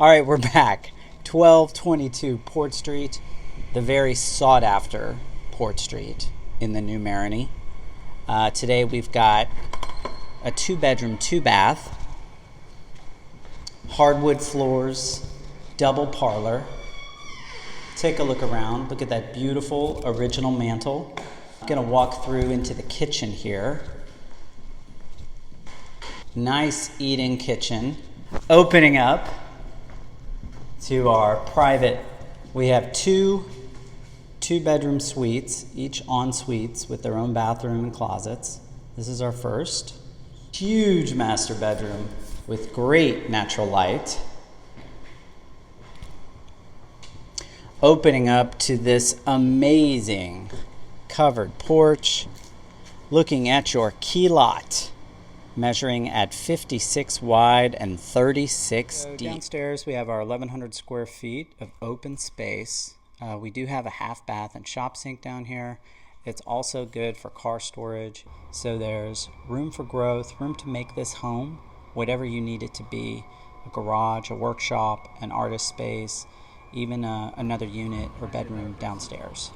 All right, we're back. 1222 Port Street, the very sought after Port Street in the New Marigny. Today we've got a 2-bedroom, 2-bath, hardwood floors, double parlor. Take a look around. Look at that beautiful original mantle. I'm gonna walk through into the kitchen here. Nice eat-in kitchen. Opening up to our private, we have two 2-bedroom suites, each en suites with their own bathroom and closets. This is our first. Huge master bedroom with great natural light. Opening up to this amazing covered porch, looking at your key lot, measuring at 56 wide and 36 deep. Downstairs we have our 1,100 square feet of open space. We do have a half bath and shop sink down here. It's also good for car storage. So there's room for growth, room to make this home whatever you need it to be. A garage, a workshop, an artist space, even another unit or bedroom downstairs.